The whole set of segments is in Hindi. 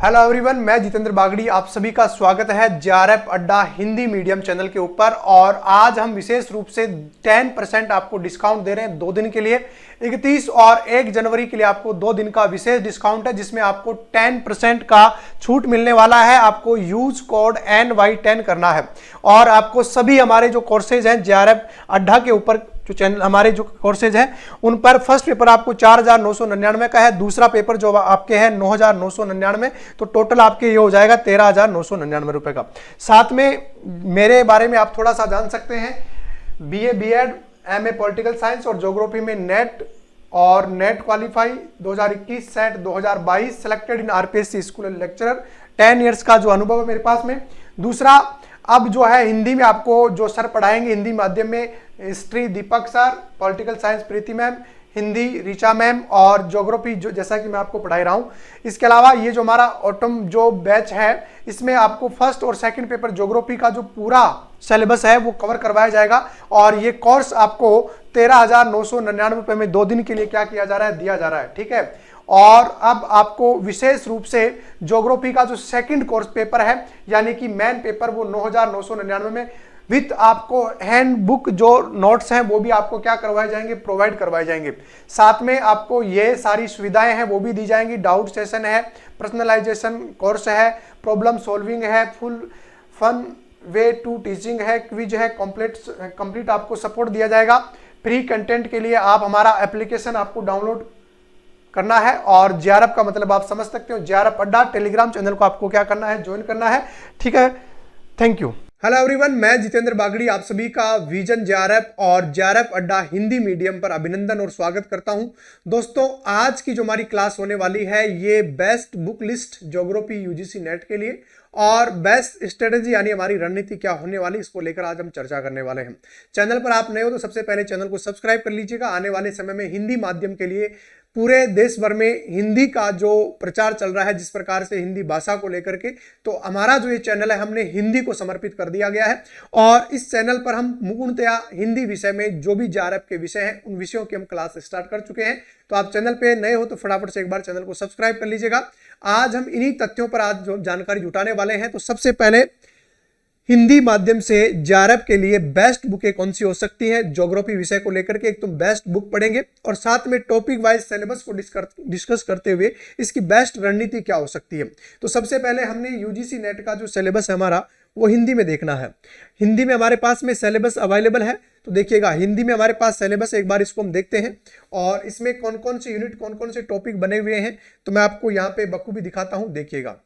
हेलो एवरीवन, मैं जितेंद्र बागड़ी। आप सभी का स्वागत है जेआरएफ अड्डा हिंदी मीडियम चैनल के ऊपर। और आज हम विशेष रूप से 10% आपको डिस्काउंट दे रहे हैं 2 दिन के लिए। 31 और 1 जनवरी के लिए आपको 2 दिन का विशेष डिस्काउंट है, जिसमें आपको 10% का छूट मिलने वाला है। आपको यूज कोड NY10 करना है और आपको सभी हमारे जो कोर्सेज हैं जेआरएफ अड्डा के ऊपर, जो चैनल हमारे जो कोर्सेज हैं उन पर फर्स्ट पेपर आपको 4,999 का है, दूसरा पेपर जो आपके है 9,999, तो टोटल आपके ये हो जाएगा 13,999 रुपए का। साथ में मेरे बारे में आप थोड़ा सा जान सकते हैं। BA BEd MA political science और ज्योग्राफी में नेट और net qualify 2021 set 2022 selected in RPSC school lecturer, 10 years का जो अनुभव है मेरे पास में। दूसरा, अब जो है हिंदी में आपको जो सर पढ़ाएंगे हिंदी माध्यम में, हिस्ट्री दीपक सर, पॉलिटिकल साइंस प्रीति मैम, हिंदी ऋचा मैम और ज्योग्राफी जो जैसा कि मैं आपको पढ़ाई रहा हूं। इसके अलावा ये जो हमारा ऑटम जो बैच है, इसमें आपको फर्स्ट और सेकंड पेपर ज्योग्राफी का जो पूरा सिलेबस है वो कवर करवाया जाएगा। और ये कोर्स आपको 13,999 रुपए में 2 दिन के लिए क्या किया जा रहा है, दिया जा रहा है। ठीक है। और अब आपको विशेष रूप से ज्योग्राफी का जो सेकंड कोर्स पेपर है, यानी कि मेन पेपर, वो 9,999 में विथ आपको हैंड बुक जो नोट्स हैं वो भी आपको क्या करवाए जाएंगे, प्रोवाइड करवाए जाएंगे। साथ में आपको ये सारी सुविधाएं हैं वो भी दी जाएंगी। डाउट सेशन है, पर्सनलाइजेशन कोर्स है, प्रॉब्लम सॉल्विंग है, full fun way to teaching है, क्विज है, कंप्लीट आपको सपोर्ट दिया जाएगा। फ्री कंटेंट के लिए आप हमारा एप्लीकेशन आपको डाउनलोड करना है। और जेआरएफ का मतलब आप समझ सकते हो, जेआरएफ अड्डा टेलीग्राम चैनल को आपको क्या करना है, ज्वाइन करना है। ठीक है, थैंक यू। हेलो एवरीवन, मैं जितेंद्र बागड़ी आप सभी का विजन जेआरएफ और जेआरएफ अड्डा हिंदी मीडियम पर अभिनंदन और स्वागत करता हूं। दोस्तों, आज की जो हमारी क्लास होने वाली है ये best book list geography UGC net के लिए और बेस्ट स्ट्रेटेजी यानी हमारी रणनीति क्या होने वाली, इसको लेकर आज हम चर्चा करने वाले हैं। चैनल पर आप नए हो तो सबसे पहले चैनल को सब्सक्राइब कर लीजिएगा। आने वाले समय में हिंदी माध्यम के लिए पूरे देश भर में हिंदी का जो प्रचार चल रहा है, जिस प्रकार से हिंदी भाषा को लेकर के, तो हमारा जो ये चैनल है हमने हिंदी को समर्पित कर दिया गया है। और इस चैनल पर हम मुकुंदतया हिंदी विषय में जो भी जेआरएफ के विषय हैं उन विषयों की हम क्लास स्टार्ट कर चुके हैं। तो आप चैनल पे नए हो तो फटाफट से एक बार चैनल को सब्सक्राइब कर लीजिएगा। आज हम इन्हीं तथ्यों पर आज जो जानकारी जुटाने वाले हैं। तो सबसे पहले हिंदी माध्यम से जेआरएफ के लिए बेस्ट बुकें कौन सी हो सकती हैं ज्योग्राफी विषय को लेकर के, एक तो बेस्ट बुक पढ़ेंगे और साथ में टॉपिक वाइज सिलेबस को डिस्कस करते हुए इसकी बेस्ट रणनीति क्या हो सकती है। तो सबसे पहले हमने UGC नेट का जो सिलेबस है हमारा वो हिंदी में देखना है। हिंदी में हमारे पास में सिलेबस अवेलेबल है, तो देखिएगा हिंदी में हमारे पास सिलेबस, एक बार इसको हम देखते हैं और इसमें कौन कौन से यूनिट, कौन कौन से टॉपिक बने हुए हैं, तो मैं आपको यहाँ पे बखूबी दिखाता हूँ, देखिएगा।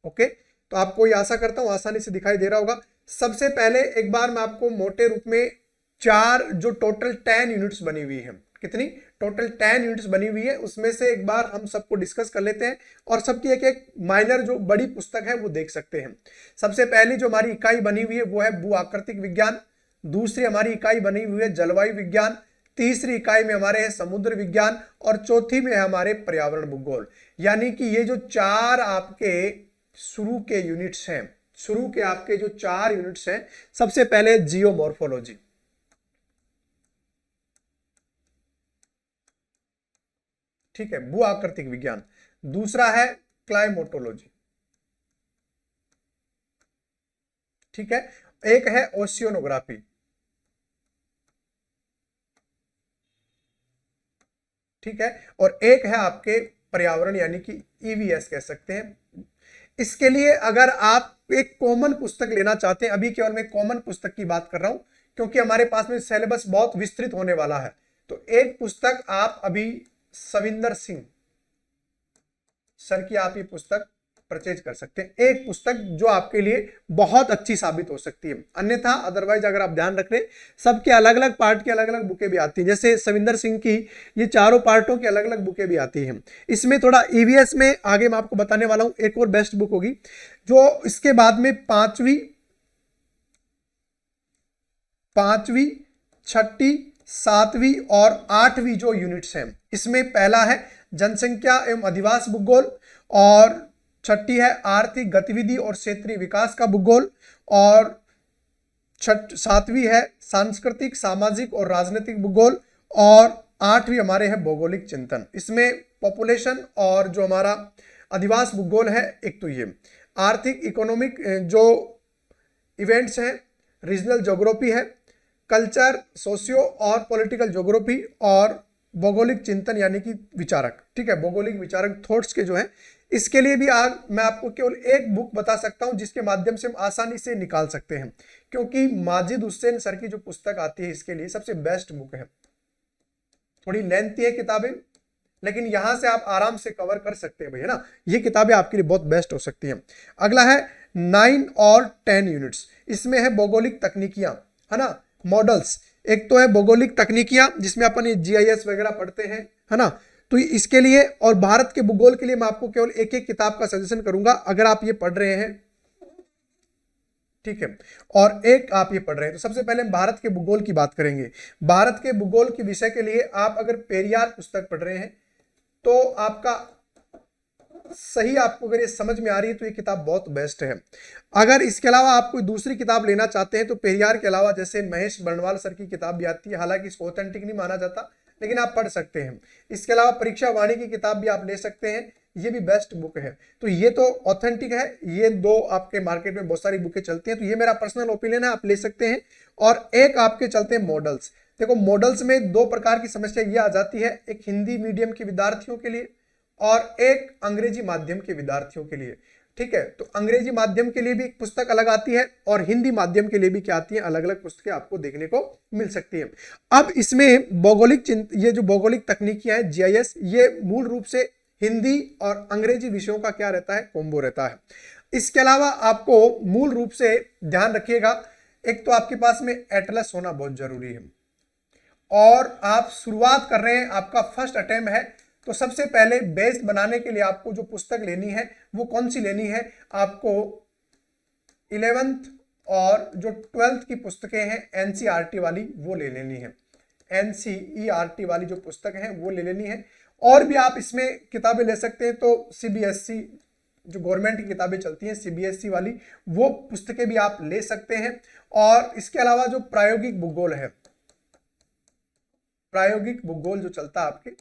ओके, तो आपको ये आशा करता हूं आसानी से दिखाई दे रहा होगा। सबसे पहले एक बार मैं आपको मोटे रूप में 4 जो टोटल 10 यूनिट्स बनी हुई है, कितनी टोटल 10 यूनिट्स बनी हुई है, उसमें से एक बार हम सबको डिस्कस कर लेते हैं और सबकी एक एक माइनर जो बड़ी पुस्तक है वो देख सकते हैं। सबसे पहली जो हमारी इकाई बनी हुई है वो है भू आकृतिक विज्ञान, दूसरी हमारी इकाई बनी हुई है जलवायु विज्ञान, तीसरी इकाई में हमारे है समुद्र विज्ञान और चौथी में है हमारे पर्यावरण भूगोल। यानी कि ये जो 4 आपके शुरू के यूनिट्स हैं, शुरू के आपके जो 4 यूनिट्स हैं, सबसे पहले जियोमॉर्फोलॉजी, ठीक है, भू आकृतिक विज्ञान। दूसरा है क्लाइमेटोलॉजी, ठीक है। एक है ओशियोनोग्राफी, ठीक है, और एक है आपके पर्यावरण यानी कि EVS कह सकते हैं। इसके लिए अगर आप एक कॉमन पुस्तक लेना चाहते हैं, अभी केवल मैं कॉमन पुस्तक की बात कर रहा हूं क्योंकि हमारे पास में सिलेबस बहुत विस्तृत होने वाला है। तो एक पुस्तक आप अभी सविंदर सिंह सर की आप ये पुस्तक परचेज कर सकते हैं, एक पुस्तक जो आपके लिए बहुत अच्छी साबित हो सकती है। अन्यथा अदरवाइज अगर आप ध्यान रख रहे, सबके अलग अलग पार्ट की अलग अलग बुकें भी आती हैं, जैसे सविंदर सिंह की ये चारों पार्टों की अलग अलग बुकें भी आती हैं। इसमें थोड़ा EVS में आगे मैं आपको बताने वाला हूं, एक और बेस्ट बुक होगी जो इसके बाद में पांचवी, छठी, 7वीं और 8वीं जो यूनिट्स हैं, इसमें पहला है जनसंख्या एवं अधिवास भूगोल और छठी है आर्थिक गतिविधि और क्षेत्रीय विकास का भूगोल और 7वीं है सांस्कृतिक, सामाजिक और राजनीतिक भूगोल और 8वीं हमारे है भौगोलिक चिंतन। इसमें पॉपुलेशन और जो हमारा अधिवास भूगोल है एक, तो ये आर्थिक इकोनॉमिक जो इवेंट्स हैं, रीजनल ज्योग्राफी है, कल्चर, सोशियो और पॉलिटिकल ज्योग्राफी, और भौगोलिक चिंतन यानी कि विचारक। ठीक है, भौगोलिक विचारक थॉट्स के जो है, इसके लिए भी आज मैं आपको केवल एक बुक बता सकता हूं जिसके माध्यम से हम आसानी से निकाल सकते हैं, क्योंकि माजिद हुसैन सर की जो पुस्तक आती है इसके लिए सबसे बेस्ट बुक है। थोड़ी लेंथी है किताबें, लेकिन यहां से आप आराम से कवर कर सकते हैं भाई, है ना। ये किताबें आपके लिए बहुत बेस्ट हो सकती हैं। अगला है 9 और 10 यूनिट्स, इसमें है भौगोलिक तकनीकियां, है ना, मॉडल्स। एक तो है भौगोलिक तकनीकियां जिसमें अपन ये GIS वगैरह पढ़ते हैं, है ना। तो इसके लिए और भारत के भूगोल के लिए मैं आपको केवल एक एक किताब का सजेशन करूंगा अगर आप ये पढ़ रहे हैं, ठीक है, और एक आप ये पढ़ रहे हैं। तो सबसे पहले हम भारत के भूगोल की बात करेंगे। भारत के भूगोल के विषय के लिए आप अगर पेरियार पुस्तक पढ़ रहे हैं तो आपका सही, आपको अगर ये समझ में आ रही है तो ये किताब बहुत बेस्ट है। अगर इसके अलावा आप कोई दूसरी किताब लेना चाहते हैं तो पेरियार के अलावा जैसे महेश बर्णवाल सर की किताब भी आती है, हालांकि इसको ऑथेंटिक नहीं माना जाता, लेकिन आप पढ़ सकते हैं। इसके अलावा परीक्षा वाणी की किताब भी आप ले सकते हैं, ये भी बेस्ट बुक है। तो ये तो ऑथेंटिक है, ये दो आपके मार्केट में बहुत सारी बुकें चलती हैं, तो ये मेरा पर्सनल ओपिनियन है, आप ले सकते हैं। और एक आपके चलते हैं मॉडल्स। देखो मॉडल्स में दो प्रकार की समस्या ये आ जाती है, एक हिंदी मीडियम के विद्यार्थियों के लिए और एक अंग्रेजी माध्यम के विद्यार्थियों के लिए। ठीक है, तो अंग्रेजी माध्यम के लिए भी एक पुस्तक अलग आती है और हिंदी माध्यम के लिए भी क्या आती है, अलग अलग पुस्तकें आपको देखने को मिल सकती हैं। अब इसमें भौगोलिक ये जो भौगोलिक तकनीकियां हैं GIS, ये मूल रूप से हिंदी और अंग्रेजी विषयों का क्या रहता है, कॉम्बो रहता है। इसके अलावा आपको मूल रूप से ध्यान रखिएगा, एक तो आपके पास में एटलस होना बहुत जरूरी है, और आप शुरुआत कर रहे हैं, आपका फर्स्ट अटेम्प्ट है, तो सबसे पहले बेस बनाने के लिए आपको जो पुस्तक लेनी है वो कौन सी लेनी है, आपको 11th और जो 12th की पुस्तकें हैं NCERT वाली वो ले लेनी है। NCERT वाली जो पुस्तक है वो ले लेनी है। और भी आप इसमें किताबें ले सकते हैं, तो CBSE जो गवर्नमेंट की किताबें चलती हैं CBSE वाली, वो पुस्तकें भी आप ले सकते हैं। और इसके अलावा जो प्रायोगिक भूगोल है, प्रायोगिक भूगोल जो चलता है आपके,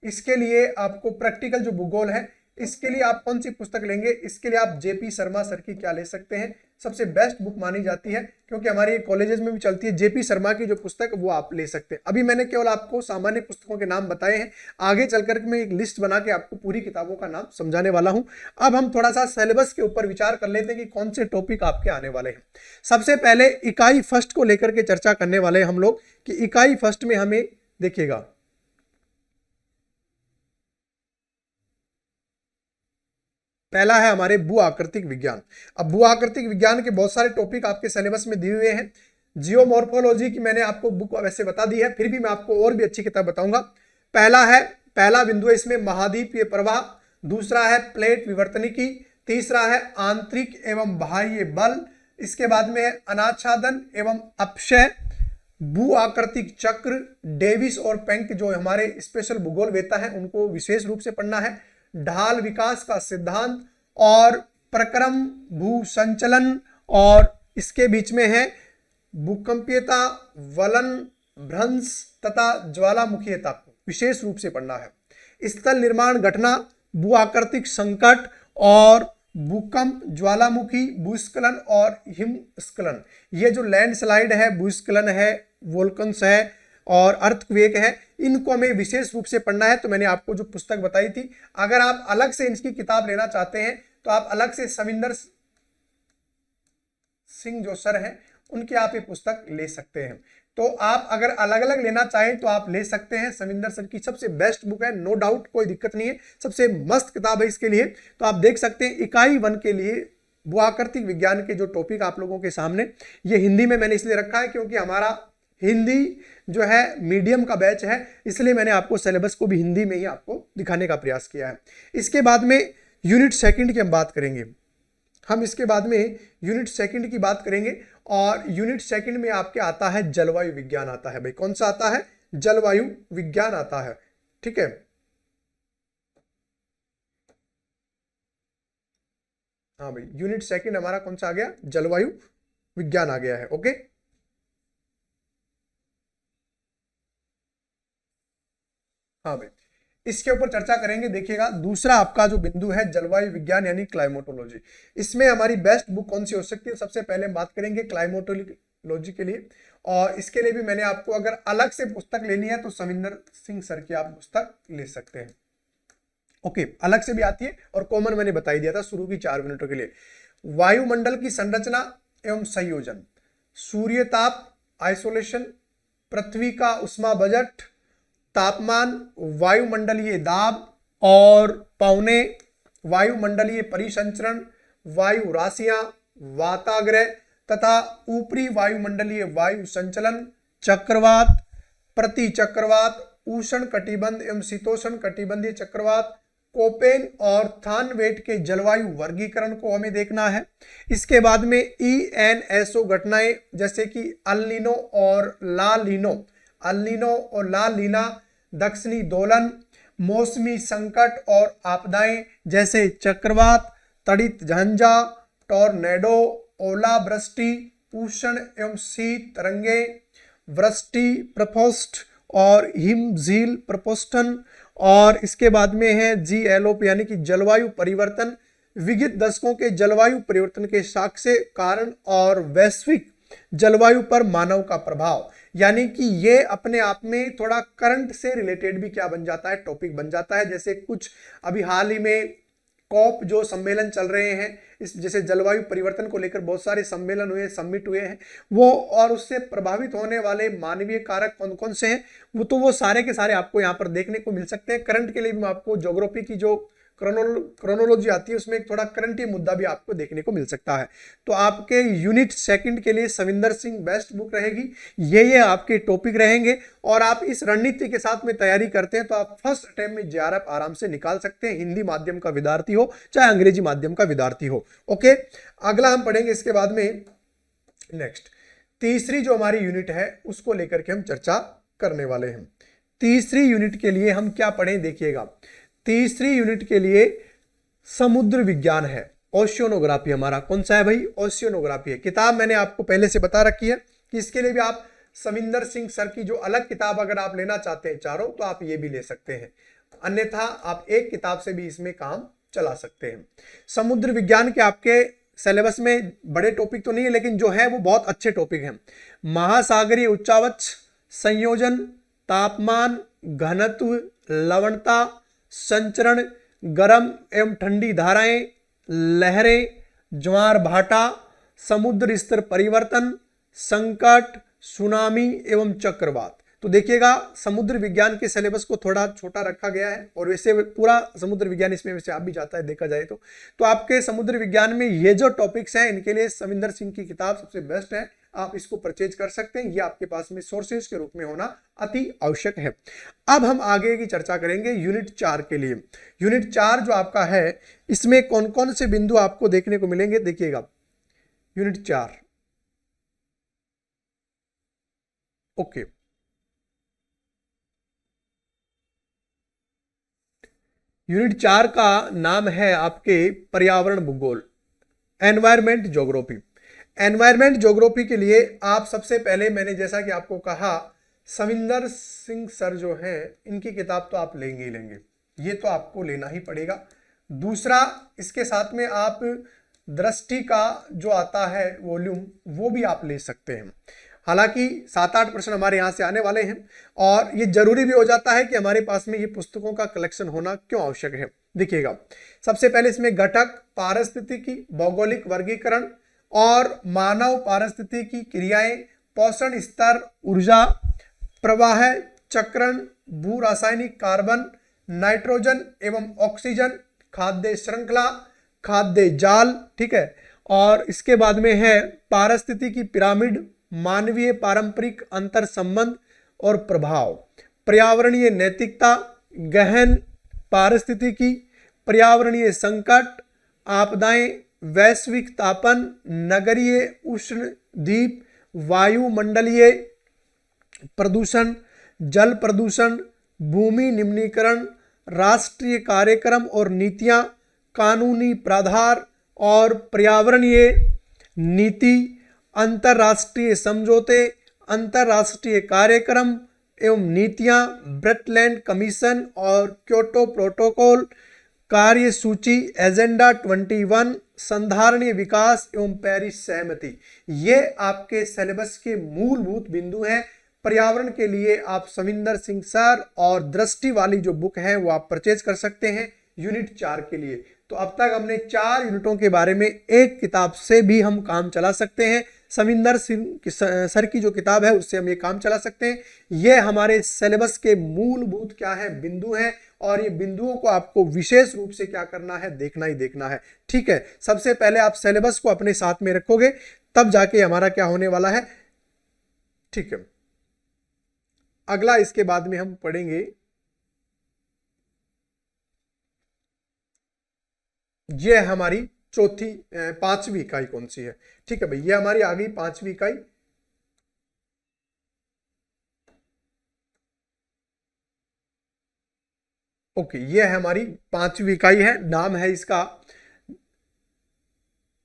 इसके लिए आपको प्रैक्टिकल जो भूगोल है, इसके लिए आप कौन सी पुस्तक लेंगे, इसके लिए आप JP शर्मा सर की क्या ले सकते हैं, सबसे बेस्ट बुक मानी जाती है, क्योंकि हमारे कॉलेजेस में भी चलती है। JP शर्मा की जो पुस्तक वो आप ले सकते हैं। अभी मैंने केवल आपको सामान्य पुस्तकों के नाम बताए हैं, आगे चलकर मैं एक लिस्ट बना के आपको पूरी किताबों का नाम समझाने वाला हूं। अब हम थोड़ा सा सिलेबस के ऊपर विचार कर लेते हैं कि कौन से टॉपिक आपके आने वाले हैं। सबसे पहले इकाई फर्स्ट को लेकर के चर्चा करने वाले हैं हम लोग, कि इकाई फर्स्ट में हमें देखिएगा, पहला है हमारे भू आकृतिक विज्ञान। अब भू आकृतिक विज्ञान के बहुत सारे टॉपिक आपके सिलेबस में दिए हुए हैं। जियोमॉर्फोलॉजी की मैंने आपको बुक वैसे बता दी है, फिर भी मैं आपको और भी अच्छी किताब बताऊंगा। पहला बिंदु है इसमें महाद्वीपीय प्रवाह, दूसरा है प्लेट विवर्तनिकी, तीसरा है आंतरिक एवं बाह्य बल, इसके बाद में है अनाच्छादन एवं अपक्षय, भू आकृतिक चक्र, डेविस और पेंक जो हमारे स्पेशल भूगोल वेता है उनको विशेष रूप से पढ़ना है, ढाल विकास का सिद्धांत और प्रक्रम भू संचलन, और इसके बीच में है भूकंपीयता, वलन, भ्रंश तथा ज्वालामुखीयता को विशेष रूप से पढ़ना है। स्थल निर्माण घटना, भू आकृतिक संकट और भूकंप, ज्वालामुखी, भूस्खलन और हिमस्खलन, ये जो लैंडस्लाइड है, भूस्खलन है, वोल्कन्स है और अर्थक्वेक है, इनको हमें विशेष रूप से पढ़ना है। तो मैंने आपको जो पुस्तक बताई थी, अगर आप अलग से इसकी किताब लेना चाहते हैं तो आप अलग से सविंदर सिंह जो सर हैं उनकी आप ये पुस्तक ले सकते हैं। तो आप अगर अलग अलग लेना चाहें तो आप ले सकते हैं। सविंदर सर की सबसे बेस्ट बुक है, नो डाउट, कोई दिक्कत नहीं है, सबसे मस्त किताब है इसके लिए। तो आप देख सकते हैं इकाई 1 के लिए भू आकृतिक विज्ञान के जो टॉपिक आप लोगों के सामने, ये हिंदी में मैंने इसलिए रखा है क्योंकि हमारा हिंदी जो है मीडियम का बैच है, इसलिए मैंने आपको सिलेबस को भी हिंदी में ही आपको दिखाने का प्रयास किया है। इसके बाद में यूनिट सेकंड की हम बात करेंगे, हम इसके बाद में यूनिट सेकंड की बात करेंगे, और यूनिट सेकंड में आपके आता है जलवायु विज्ञान आता है। भाई कौन सा आता है, जलवायु विज्ञान आता है। ठीक है, हाँ भाई, यूनिट सेकंड हमारा कौन सा आ गया, जलवायु विज्ञान आ गया है। ओके, हाँ भाई, इसके ऊपर चर्चा करेंगे। देखिएगा दूसरा आपका जो बिंदु है जलवायु विज्ञान यानी क्लाइमेटोलॉजी, इसमें हमारी बेस्ट बुक कौन सी हो सकती है। सबसे पहले हम बात करेंगे क्लाइमेटोलॉजी के लिए, और इसके लिए भी मैंने आपको अगर अलग से पुस्तक लेनी है तो सविंदर सिंह सर की आप पुस्तक ले सकते हैं। ओके, अलग से भी आती है और कॉमन मैंने बता ही दिया था शुरू की 4 मिनटों के लिए। वायुमंडल की संरचना एवं संयोजन, सूर्य ताप आइसोलेशन, पृथ्वी का उष्मा बजट, तापमान, वायुमंडलीय दाब और पौने, वायुमंडलीय परिसंचरण, वायु राशियां, वाताग्रह तथा ऊपरी वायुमंडलीय वायु संचलन, चक्रवात, प्रति चक्रवात, उष्ण कटिबंध एवं शीतोष्ण कटिबंधीय चक्रवात, कोपेन और थानवेट के जलवायु वर्गीकरण को हमें देखना है। इसके बाद में ENSO घटनाएं जैसे कि अल नीनो और ला लीना, दक्षिणी दोलन, मौसमी संकट और आपदाएं जैसे चक्रवात, तड़ित झंझा, टॉर्नेडो, ओलावृष्टि, उष्ण एवं शीत तरंगे, वृष्टि प्रकोष्ठ और हिमझील प्रकोष्ठन, और इसके बाद में है GLOP यानी कि जलवायु परिवर्तन, विगत दशकों के जलवायु परिवर्तन के साक्ष्य, कारण और वैश्विक जलवायु पर मानव का प्रभाव। यानी कि ये अपने आप में थोड़ा करंट से रिलेटेड भी क्या बन जाता है, टॉपिक बन जाता है। जैसे कुछ अभी हाल ही में कॉप जो सम्मेलन चल रहे हैं, इस जैसे जलवायु परिवर्तन को लेकर बहुत सारे सम्मेलन हुए, समिट हुए हैं वो, और उससे प्रभावित होने वाले मानवीय कारक कौन कौन से हैं वो सारे के सारे आपको यहाँ पर देखने को मिल सकते हैं। करंट के लिए भी मैं आपको ज्योग्राफी की जो क्रोनोलॉजी आती है उसमें एक थोड़ा करंट मुद्दा भी आपको देखने को मिल सकता है। तो आपके यूनिट 2 के लिए सविंदर सिंह बेस्ट बुक रहेगी। ये आपके टॉपिक रहेंगे, और आप इस रणनीति के साथ में तैयारी करते हैं तो आप फर्स्ट अटेम्प्ट में JRF आराम से निकाल सकते हैं, हिंदी माध्यम का विद्यार्थी हो चाहे अंग्रेजी माध्यम का विद्यार्थी हो। ओके, अगला हम पढ़ेंगे इसके बाद में नेक्स्ट तीसरी जो हमारी यूनिट है उसको लेकर के हम चर्चा करने वाले हैं। तीसरी यूनिट के लिए हम क्या पढ़ें, देखिएगा तीसरी यूनिट के लिए समुद्र विज्ञान है, ओशियोनोग्राफी हमारा कौन सा है भाई, ओशियोनोग्राफी है। किताब मैंने आपको पहले से बता रखी है कि इसके लिए भी आप सविंदर सिंह सर की जो अलग किताब अगर आप लेना चाहते हैं चारों, तो आप ये भी ले सकते हैं, अन्यथा आप एक किताब से भी इसमें काम चला सकते हैं। समुद्र विज्ञान के आपके सिलेबस में बड़े टॉपिक तो नहीं है, लेकिन जो है वो बहुत अच्छे टॉपिक हैं। महासागरीय उच्चावच संयोजन, तापमान, घनत्व, लवणता, संचरण, गर्म एवं ठंडी धाराएं, लहरें, ज्वार भाटा, समुद्र स्तर परिवर्तन, संकट, सुनामी एवं चक्रवात। तो देखिएगा समुद्र विज्ञान के सिलेबस को थोड़ा छोटा रखा गया है, और वैसे पूरा समुद्र विज्ञान इसमें वैसे आप भी जाता है देखा जाए तो आपके समुद्र विज्ञान में ये जो टॉपिक्स हैं इनके लिए सविंदर सिंह की किताब सबसे बेस्ट है, आप इसको परचेज कर सकते हैं। ये आपके पास में सोर्सेज के रूप में होना अति आवश्यक है। अब हम आगे की चर्चा करेंगे यूनिट 4 के लिए। यूनिट 4 जो आपका है इसमें कौन कौन से बिंदु आपको देखने को मिलेंगे, देखिएगा यूनिट 4। ओके, यूनिट 4 का नाम है आपके पर्यावरण भूगोल, एनवायरमेंट ज्योग्राफी। एनवायरमेंट ज्योग्राफी के लिए आप सबसे पहले मैंने जैसा कि आपको कहा सविंदर सिंह सर जो हैं इनकी किताब तो आप लेंगे ही लेंगे, ये तो आपको लेना ही पड़ेगा। दूसरा इसके साथ में आप दृष्टि का जो आता है वॉल्यूम वो भी आप ले सकते हैं। हालांकि 7-8 प्रश्न हमारे यहाँ से आने वाले हैं, और ये जरूरी भी हो जाता है कि हमारे पास में ये पुस्तकों का कलेक्शन होना क्यों आवश्यक है। देखिएगा सबसे पहले इसमें घटक, पारिस्थितिकी, भौगोलिक वर्गीकरण और मानव पारिस्थितिकी क्रियाएं, पोषण स्तर, ऊर्जा प्रवाह, चक्रण, भू रासायनिक, कार्बन, नाइट्रोजन एवं ऑक्सीजन, खाद्य श्रृंखला, खाद्य जाल, ठीक है। और इसके बाद में है पारिस्थितिकी पिरामिड, मानवीय पारंपरिक अंतर संबंध और प्रभाव, पर्यावरणीय नैतिकता, गहन पारिस्थितिकी, पर्यावरणीय संकट, आपदाएं, वैश्विक तापन, नगरीय उष्ण द्वीप, वायुमंडलीय प्रदूषण, जल प्रदूषण, भूमि निम्नीकरण, राष्ट्रीय कार्यक्रम और नीतियां, कानूनी प्राधार और पर्यावरणीय नीति, अंतरराष्ट्रीय समझौते, अंतरराष्ट्रीय कार्यक्रम, एवं नीतियां, ब्रटलैंड कमीशन और क्योटो प्रोटोकॉल, कार्यसूची, एजेंडा 21, संधारणीय विकास एवं पेरिस सहमति, ये आपके सिलेबस के मूलभूत बिंदु हैं। पर्यावरण के लिए आप सविंदर सिंह सर और दृष्टि वाली जो बुक है वो आप परचेज कर सकते हैं यूनिट 4 के लिए। तो अब तक हमने 4 यूनिटों के बारे में एक किताब से भी हम काम चला सकते हैं। सविंदर सिंह सर की जो किताब है उससे हम ये काम चला सकते हैं। ये हमारे सिलेबस के मूलभूत क्या है, बिंदु हैं, और ये बिंदुओं को आपको विशेष रूप से क्या करना है, देखना ही देखना है। ठीक है, सबसे पहले आप सिलेबस को अपने साथ में रखोगे तब जाके हमारा क्या होने वाला है। ठीक है, अगला इसके बाद में हम पढ़ेंगे, ये हमारी चौथी 5वीं इकाई कौन सी है। ठीक है भाई, ये हमारी आ गई 5वीं इकाई। ओके, ये है हमारी 5वीं इकाई है, नाम है इसका,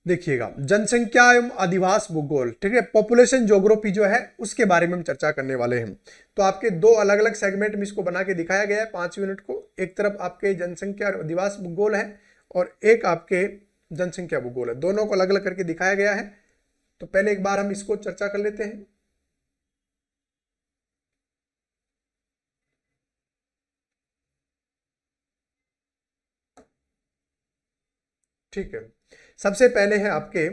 देखिएगा, जनसंख्या एवं अधिवास भूगोल। ठीक है, पॉपुलेशन ज्योग्राफी जो है उसके बारे में हम चर्चा करने वाले हैं। तो आपके 2 अलग अलग सेगमेंट में इसको बना के दिखाया गया है 5 यूनिट को। एक तरफ आपके जनसंख्या और अधिवास भूगोल है और एक आपके जनसंख्या भूगोल है, दोनों को अलग अलग करके दिखाया गया है। तो पहले एक बार हम इसको चर्चा कर लेते हैं। ठीक है, सबसे पहले है आपके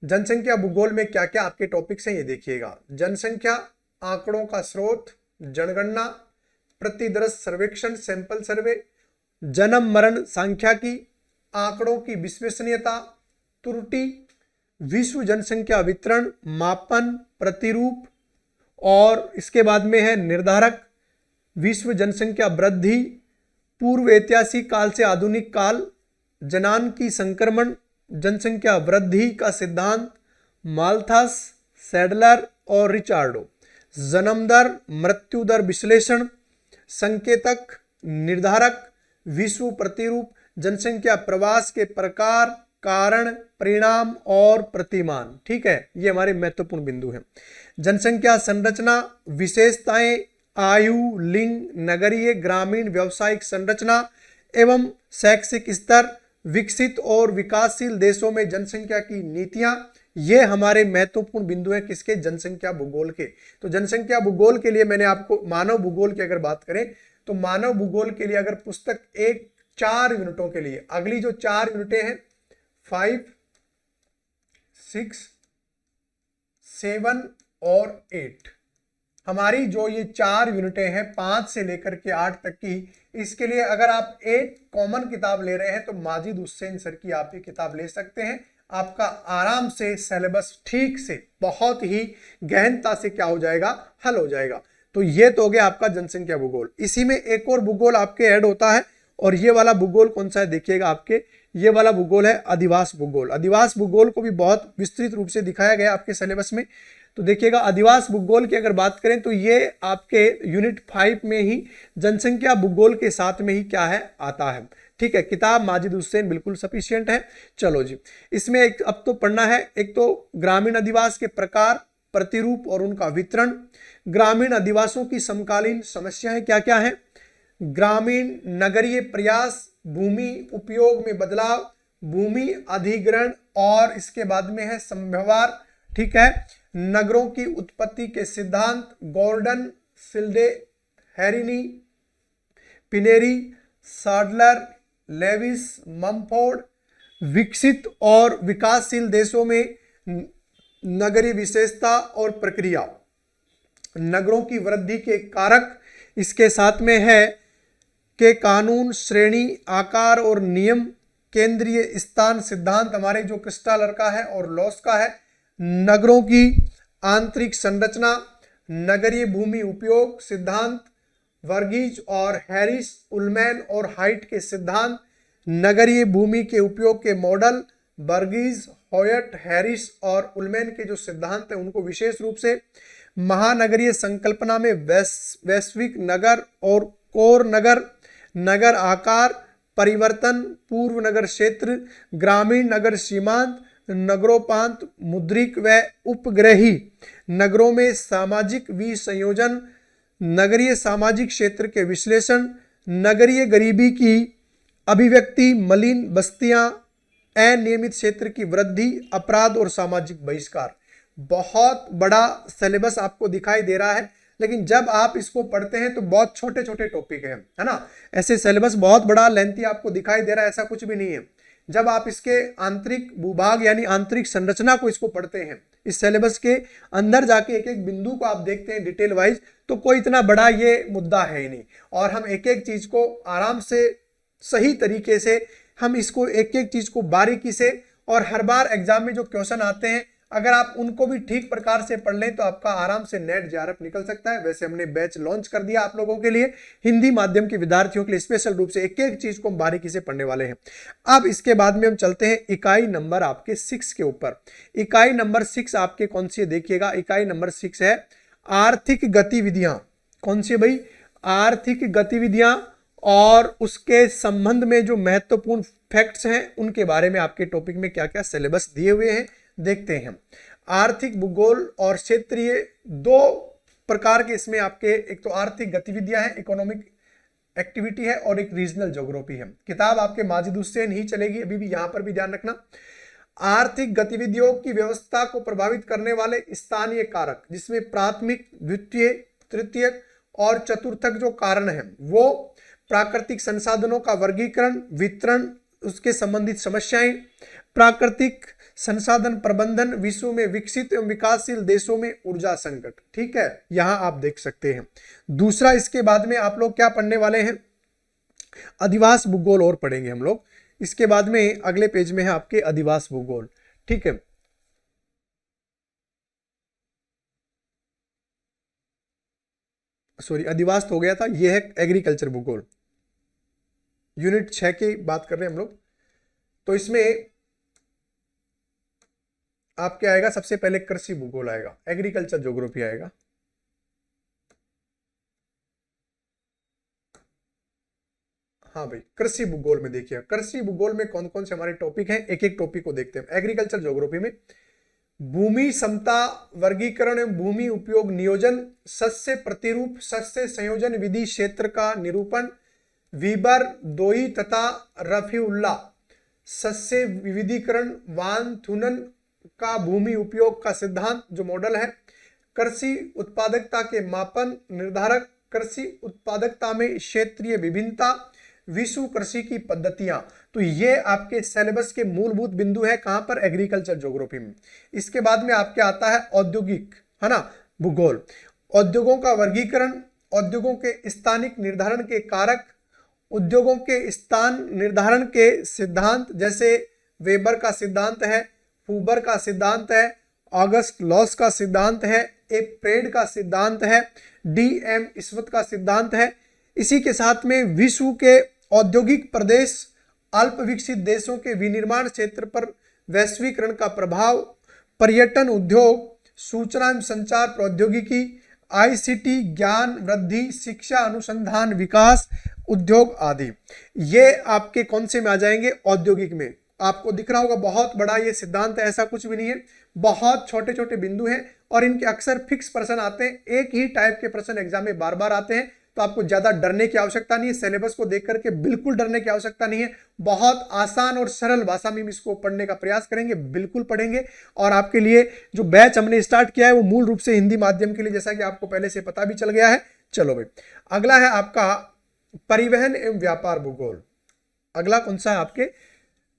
जनसंख्या भूगोल में क्या क्या आपके टॉपिक्स हैं ये देखिएगा। जनसंख्या, आंकड़ों का स्रोत, जनगणना, प्रतिदर्श सर्वेक्षण सैंपल सर्वे, जन्म मरण सांख्यिकी, आंकड़ों की विश्वसनीयता, त्रुटि, विश्व जनसंख्या वितरण, मापन, प्रतिरूप, और इसके बाद में है निर्धारक, विश्व जनसंख्या वृद्धि, पूर्व ऐतिहासिक काल से आधुनिक काल, जनांकी संक्रमण, जनसंख्या वृद्धि का सिद्धांत, माल्थस, सैडलर और रिचार्डो, जन्म दर मृत्यु दर विश्लेषण, संकेतक, निर्धारक, विश्व प्रतिरूप, जनसंख्या प्रवास के प्रकार, कारण, परिणाम और प्रतिमान। ठीक है, ये हमारे महत्वपूर्ण बिंदु हैं। जनसंख्या संरचना, विशेषताएं, आयु, लिंग, नगरीय, ग्रामीण, व्यावसायिक संरचना एवं शैक्षिक स्तर, विकसित और विकासशील देशों में जनसंख्या की नीतियां, ये हमारे महत्वपूर्ण बिंदु हैं किसके, जनसंख्या भूगोल के। तो जनसंख्या भूगोल के लिए मैंने आपको, मानव भूगोल की अगर बात करें तो मानव भूगोल के लिए अगर पुस्तक 4 यूनिटों के लिए, अगली जो 4 यूनिटें हैं 5, 6, 7 और 8, हमारी जो ये 4 यूनिटें हैं 5 से लेकर के 8 तक की, इसके लिए अगर आप एक कॉमन किताब ले रहे हैं तो माजिद हुसैन सर की आप ये किताब ले सकते हैं। आपका आराम से सिलेबस ठीक से, बहुत ही गहनता से क्या हो जाएगा, हल हो जाएगा। तो ये तो हो गया आपका जनसंख्या भूगोल। इसी में एक और भूगोल आपके ऐड होता है, और ये वाला भूगोल कौन सा है देखिएगा, आपके ये वाला भूगोल है अधिवास भूगोल। अधिवास भूगोल को भी बहुत विस्तृत रूप से दिखाया गया आपके सिलेबस में। तो देखिएगा, अधिवास भूगोल की अगर बात करें तो ये आपके यूनिट 5 में ही जनसंख्या भूगोल के साथ में ही क्या है, आता है। ठीक है, किताब माजिद हुसैन बिल्कुल सफिशिएंट है। चलो जी, इसमें एक अब तो पढ़ना है, एक तो ग्रामीण अधिवास के प्रकार, प्रतिरूप और उनका वितरण, ग्रामीण अधिवासों की समकालीन समस्याएं क्या क्या है, ग्रामीण नगरीय प्रयास, भूमि उपयोग में बदलाव, भूमि अधिग्रहण, और इसके बाद में है समव्यवहार। ठीक है, नगरों की उत्पत्ति के सिद्धांत, गॉर्डन, सिल्डे, हैरिनी, पिनेरी, साडलर, लेविस, ममफोर्ड, विकसित और विकासशील देशों में नगरीय विशेषता और प्रक्रिया, नगरों की वृद्धि के कारक, इसके साथ में है के कानून, श्रेणी, आकार और नियम, केंद्रीय स्थान सिद्धांत हमारे जो क्रिस्टालर का है और लॉस का है, नगरों की आंतरिक संरचना, नगरीय भूमि उपयोग सिद्धांत, वर्गीज और हैरिस, उलमैन और हाइट के सिद्धांत, नगरीय भूमि के उपयोग के मॉडल, वर्गीज, हॉयट, हैरिस और उलमैन के जो सिद्धांत हैं उनको विशेष रूप से, महानगरीय संकल्पना में वैश्विक नगर और कोर नगर, नगर आकार परिवर्तन, पूर्व नगर क्षेत्र, ग्रामीण नगर सीमांत, नगरोपांत, मुद्रिक व उपग्रही नगरों में सामाजिक विसंयोजन, नगरीय सामाजिक क्षेत्र के विश्लेषण, नगरीय गरीबी की अभिव्यक्ति, मलिन बस्तियां, अनियमित क्षेत्र की वृद्धि, अपराध और सामाजिक बहिष्कार। बहुत बड़ा सिलेबस आपको दिखाई दे रहा है, लेकिन जब आप इसको पढ़ते हैं तो बहुत छोटे छोटे टॉपिक है ना। ऐसे सिलेबस बहुत बड़ा लेंथी आपको दिखाई दे रहा है, ऐसा कुछ भी नहीं है। जब आप इसके आंतरिक भूभाग यानी आंतरिक संरचना को इसको पढ़ते हैं, इस सिलेबस के अंदर जाके एक एक बिंदु को आप देखते हैं डिटेल वाइज, तो कोई इतना बड़ा ये मुद्दा है ही नहीं। और हम एक एक चीज को आराम से सही तरीके से हम इसको एक एक चीज को बारीकी से, और हर बार एग्जाम में जो क्वेश्चन आते हैं अगर आप उनको भी ठीक प्रकार से पढ़ लें तो आपका आराम से नेट जेआरएफ निकल सकता है। वैसे हमने बैच लॉन्च कर दिया आप लोगों के लिए, हिंदी माध्यम के विद्यार्थियों के लिए स्पेशल रूप से एक एक चीज को हम बारीकी से पढ़ने वाले हैं। अब इसके बाद में हम चलते हैं इकाई नंबर आपके 6 के ऊपर। इकाई नंबर 6 आपके कौन सी है देखिएगा, इकाई नंबर 6 है आर्थिक गतिविधियां। कौन सी भाई? आर्थिक गतिविधियां, और उसके संबंध में जो महत्वपूर्ण फैक्ट्स हैं उनके बारे में आपके टॉपिक में क्या क्या सिलेबस दिए हुए हैं देखते हैं। आर्थिक भूगोल और क्षेत्रीय, दो प्रकार के इसमें आपके, एक तो आर्थिक गतिविधियां हैं, इकोनॉमिक एक्टिविटी है, और एक रीजनल ज्योग्राफी है। किताब आपके माजिद हुसैन ही चलेगी अभी भी, यहां पर भी ध्यान रखना। आर्थिक गतिविधियों की व्यवस्था को प्रभावित करने वाले स्थानीय कारक, जिसमें प्राथमिक, द्वितीय, तृतीयक और चतुर्थक जो कारण है वो प्राकृतिक संसाधनों का वर्गीकरण, वितरण, उसके संबंधित समस्याएं, प्राकृतिक संसाधन प्रबंधन, विश्व में विकसित एवं विकासशील देशों में ऊर्जा संकट। ठीक है, यहां आप देख सकते हैं। दूसरा, इसके बाद में आप लोग क्या पढ़ने वाले हैं? अधिवास भूगोल और पढ़ेंगे हम लोग। इसके बाद में अगले पेज में है आपके अधिवास भूगोल। ठीक है, सॉरी अधिवास तो हो गया था, यह है एग्रीकल्चर भूगोल, यूनिट 6 की बात कर रहे हैं हम लोग। तो इसमें आपके आएगा सबसे पहले कृषि भूगोल आएगा, एग्रीकल्चर ज्योग्राफी आएगा। हाँ भाई, कृषि भूगोल में देखिए, कृषि भूगोल में कौन कौन से हमारे टॉपिक हैं, एक एक टॉपिक को देखते हैं। एग्रीकल्चर ज्योग्राफी में भूमि समता वर्गीकरण एवं भूमि उपयोग नियोजन, सस्य प्रतिरूप, सस्य संयोजन विधि, क्षेत्र का निरूपण, वीबर, दोई तथा रफीउल्ला, सस्य विविधीकरण, वान थुनन का भूमि उपयोग का सिद्धांत जो मॉडल है, कृषि उत्पादकता के मापन निर्धारक, कृषि उत्पादकता में क्षेत्रीय विभिन्नता, विश्व कृषि की पद्धतियां। तो ये आपके सिलेबस के मूलभूत बिंदु है, कहां पर? एग्रीकल्चर ज्योग्राफी में। इसके बाद में आपके आता है औद्योगिक, है ना, भूगोल, उद्योगों का वर्गीकरण, उद्योगों के स्थानिक निर्धारण के कारक, उद्योगों के स्थान निर्धारण के सिद्धांत, जैसे वेबर का सिद्धांत है, फूबर का सिद्धांत है, ऑगस्ट लॉस का सिद्धांत है, एप्रेड का सिद्धांत है, डीएम स्मिथ का सिद्धांत है। इसी के साथ में विश्व के औद्योगिक प्रदेश, अल्प विकसित देशों के विनिर्माण क्षेत्र पर वैश्वीकरण का प्रभाव, पर्यटन उद्योग, सूचना एवं संचार प्रौद्योगिकी, आईसीटी, ज्ञान वृद्धि, शिक्षा अनुसंधान विकास, उद्योग आदि। ये आपके कौन से में आ जाएंगे? औद्योगिक में। आपको दिख रहा होगा बहुत बड़ा ये सिद्धांत है, ऐसा कुछ भी नहीं है, बहुत छोटे छोटे बिंदु हैं, और इनके अक्सर फिक्स प्रश्न आते हैं, एक ही टाइप के प्रश्न एग्जाम में बार बार आते हैं। तो आपको ज्यादा डरने की आवश्यकता नहीं है, सिलेबस को देख करके बिल्कुल डरने की आवश्यकता नहीं है। बहुत आसान और सरल भाषा में इसको पढ़ने का प्रयास करेंगे, बिल्कुल पढ़ेंगे। और आपके लिए जो बैच हमने स्टार्ट किया है वो मूल रूप से हिंदी माध्यम के लिए, जैसा कि आपको पहले से पता भी चल गया है। चलो भाई, अगला है आपका परिवहन एवं व्यापार भूगोल। अगला कौन सा है आपके?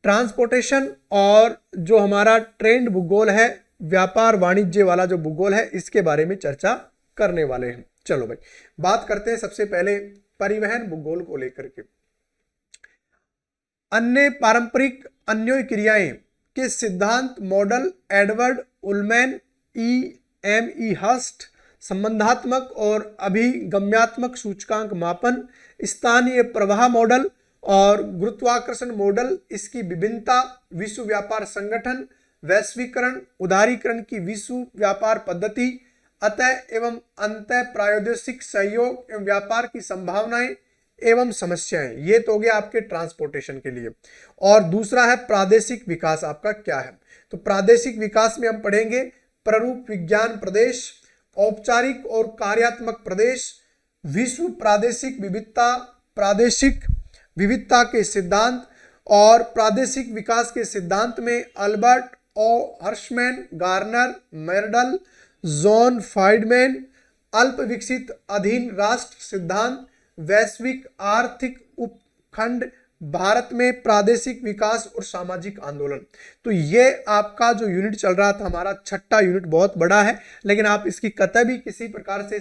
ट्रांसपोर्टेशन, और जो हमारा ट्रेंड भूगोल है, व्यापार वाणिज्य वाला जो भूगोल है, इसके बारे में चर्चा करने वाले हैं। चलो भाई, बात करते हैं सबसे पहले परिवहन भूगोल को लेकर के। अन्य पारंपरिक अन्योन्य क्रियाएं के सिद्धांत मॉडल, एडवर्ड उलमैन, ई हस्ट, संबंधात्मक और अभिगम्यात्मक सूचकांक मापन, स्थानीय प्रवाह मॉडल और गुरुत्वाकर्षण मॉडल, इसकी विभिन्नता, विश्व व्यापार संगठन, वैश्वीकरण, उदारीकरण की विश्व व्यापार पद्धति, अतः एवं अंतः प्रायोदिक सहयोग एवं व्यापार की संभावनाएं एवं समस्याएं। ये तो हो गया आपके ट्रांसपोर्टेशन के लिए। और दूसरा है प्रादेशिक विकास, आपका क्या है? तो प्रादेशिक विकास में हम पढ़ेंगे प्रारूप विज्ञान प्रदेश, औपचारिक और कार्यात्मक प्रदेश, विश्व प्रादेशिक विविधता के सिद्धांत और प्रादेशिक विकास के सिद्धांत में अल्बर्ट ओ हर्शमैन, गार्नर, मेर्डल, जॉन फाइडमैन, अल्प विकसित अधीन राष्ट्र सिद्धांत, वैश्विक आर्थिक उपखंड, भारत में प्रादेशिक विकास और सामाजिक आंदोलन। तो ये आपका जो यूनिट चल रहा था हमारा छठा यूनिट, बहुत बड़ा है, लेकिन आप इसकी कतई भी किसी प्रकार से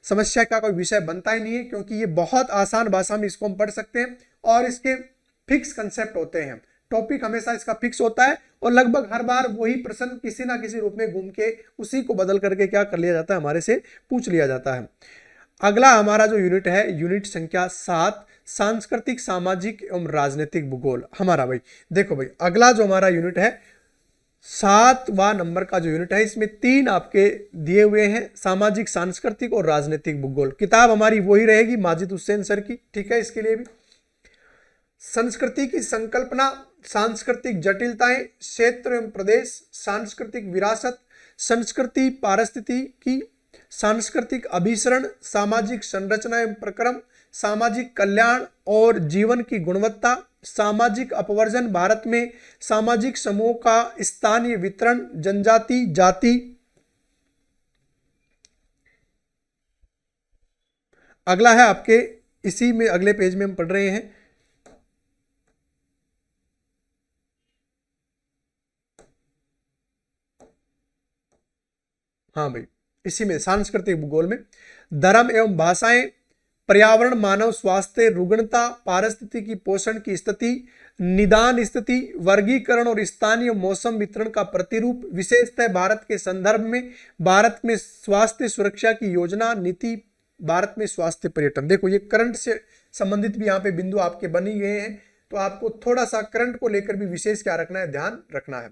समस्या का कोई विषय बनता ही नहीं है, क्योंकि ये बहुत आसान भाषा में इसको हम पढ़ सकते हैं और इसके फिक्स कंसेप्ट होते हैं। टॉपिक हमेशा इसका फिक्स होता है और लगभग हर बार वही प्रश्न किसी ना किसी रूप में घूम के उसी को बदल करके क्या कर लिया जाता है, हमारे से पूछ लिया जाता है। अगला हमारा जो यूनिट है, यूनिट संख्या 7, सांस्कृतिक, सामाजिक एवं राजनीतिक भूगोल। हमारा भाई देखो भाई, अगला जो हमारा यूनिट है 7वां नंबर का जो यूनिट है, इसमें 3 आपके दिए हुए हैं, सामाजिक, सांस्कृतिक और राजनीतिक भूगोल। किताब हमारी वही रहेगी माजिद हुसैन सर की, ठीक है। इसके लिए भी संस्कृति की संकल्पना, सांस्कृतिक जटिलताएं, क्षेत्र एवं प्रदेश, सांस्कृतिक विरासत, संस्कृति पारिस्थितिकी, सांस्कृतिक अभिसरण, सामाजिक संरचना एवं प्रक्रम, सामाजिक कल्याण और जीवन की गुणवत्ता, सामाजिक अपवर्जन, भारत में सामाजिक समूह का स्थानीय वितरण, जनजाति, जाति। अगला है आपके इसी में अगले पेज में हम पढ़ रहे हैं, हाँ भाई इसी में सांस्कृतिक भूगोल में धर्म एवं भाषाएं, पर्यावरण, मानव स्वास्थ्य, रुग्णता, पारिस्थितिकी, पोषण की स्थिति, निदान स्थिति, वर्गीकरण और स्थानीय मौसम वितरण का प्रतिरूप, विशेषतः भारत के संदर्भ में, भारत में स्वास्थ्य सुरक्षा की योजना नीति, भारत में स्वास्थ्य पर्यटन। देखो ये करंट से संबंधित भी यहाँ पे बिंदु आपके बने गए हैं, तो आपको थोड़ा सा करंट को लेकर भी विशेष क्या रखना है, ध्यान रखना है।